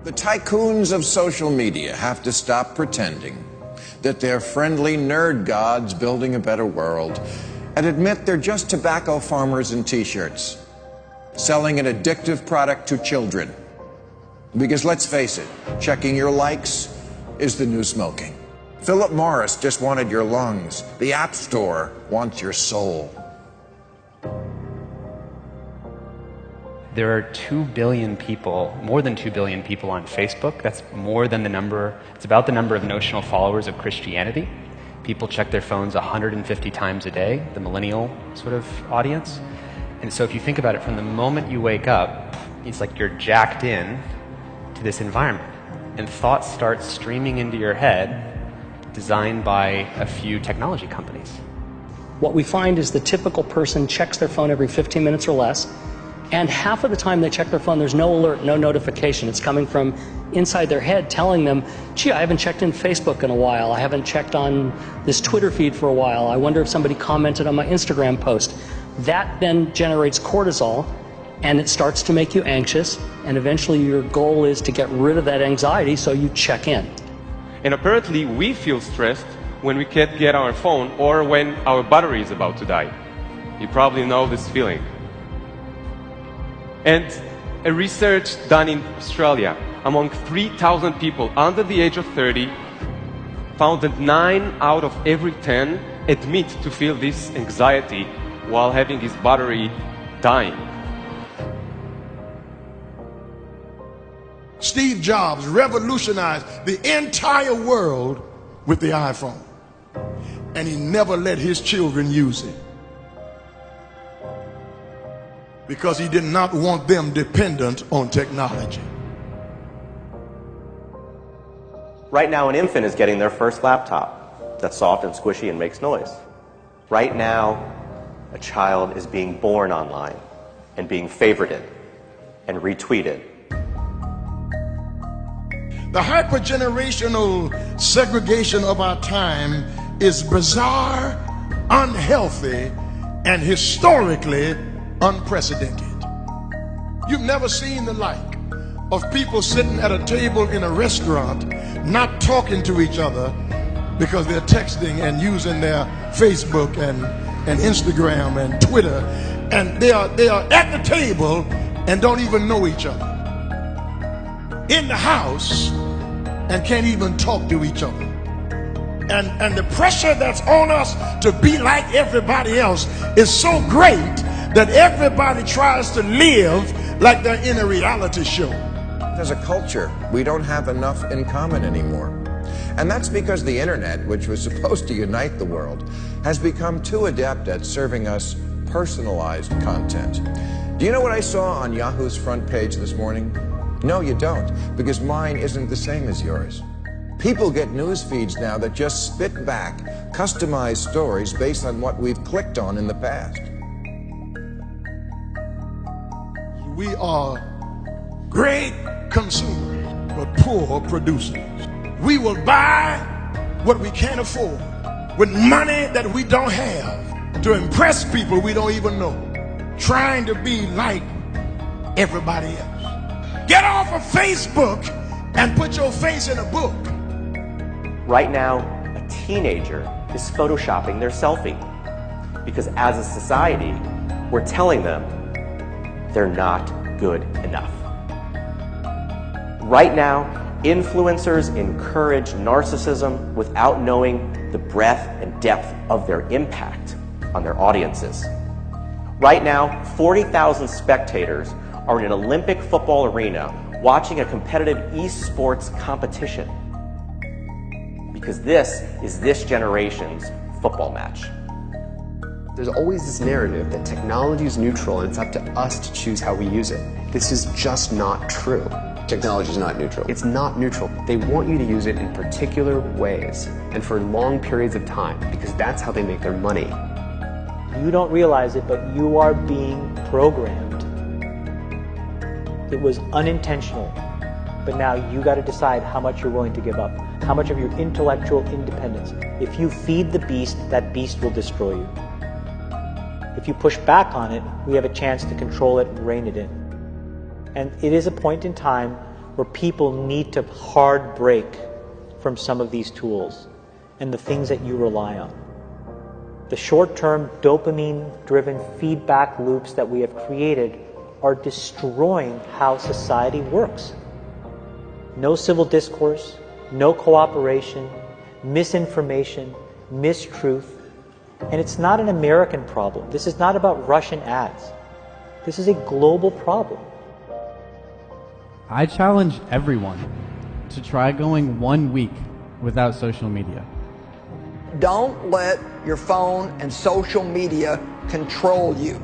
The tycoons of social media have to stop pretending that they're friendly nerd gods building a better world and admit they're just tobacco farmers in t-shirts, selling an addictive product to children. Because let's face it, checking your likes is the new smoking. Philip Morris just wanted your lungs. The App Store wants your soul. There are 2 billion people, more than 2 billion people on Facebook. That's more than the number, it's about the number of notional followers of Christianity. People check their phones 150 times a day, the millennial sort of audience. And so if you think about it, from the moment you wake up, it's like you're jacked in to this environment. And thoughts start streaming into your head, designed by a few technology companies. What we find is the typical person checks their phone every 15 minutes or less. And half of the time they check their phone, there's no alert, no notification. It's coming from inside their head telling them, gee, I haven't checked in Facebook in a while. I haven't checked on this Twitter feed for a while. I wonder if somebody commented on my Instagram post. That then generates cortisol, and it starts to make you anxious. And eventually your goal is to get rid of that anxiety, so you check in. And apparently we feel stressed when we can't get our phone or when our battery is about to die. You probably know this feeling. And a research done in Australia among 3,000 people under the age of 30 found that 9 out of every 10 admit to feel this anxiety while having his battery dying. Steve Jobs revolutionized the entire world with the iPhone, and he never let his children use it, because he did not want them dependent on technology. Right now, an infant is getting their first laptop that's soft and squishy and makes noise. Right now, a child is being born online and being favorited and retweeted. The hypergenerational segregation of our time is bizarre, unhealthy, and historically unprecedented. You've never seen the like of people sitting at a table in a restaurant not talking to each other because they're texting and using their Facebook and Instagram and Twitter, and they are at the table and don't even know each other, in the house and can't even talk to each other. And the pressure that's on us to be like everybody else is so great that everybody tries to live like they're in a reality show. As a culture, we don't have enough in common anymore. And that's because the internet, which was supposed to unite the world, has become too adept at serving us personalized content. Do you know what I saw on Yahoo's front page this morning? No, you don't, because mine isn't the same as yours. People get news feeds now that just spit back customized stories based on what we've clicked on in the past. We are great consumers, but poor producers. We will buy what we can't afford with money that we don't have to impress people we don't even know, trying to be like everybody else. Get off of Facebook and put your face in a book. Right now, a teenager is photoshopping their selfie because as a society, we're telling them they're not good enough. Right now, influencers encourage narcissism without knowing the breadth and depth of their impact on their audiences. Right now, 40,000 spectators are in an Olympic football arena watching a competitive esports competition because this is this generation's football match. There's always this narrative that technology is neutral and it's up to us to choose how we use it. This is just not true. Technology is not neutral. It's not neutral. They want you to use it in particular ways and for long periods of time because that's how they make their money. You don't realize it, but you are being programmed. It was unintentional, but now you got to decide how much you're willing to give up, how much of your intellectual independence. If you feed the beast, that beast will destroy you. If you push back on it, we have a chance to control it and rein it in. And it is a point in time where people need to hard break from some of these tools and the things that you rely on. The short-term dopamine-driven feedback loops that we have created are destroying how society works. No civil discourse, no cooperation, misinformation, mistruth. And it's not an American problem. This is not about Russian ads. This is a global problem. I challenge everyone to try going 1 week without social media. Don't let your phone and social media control you.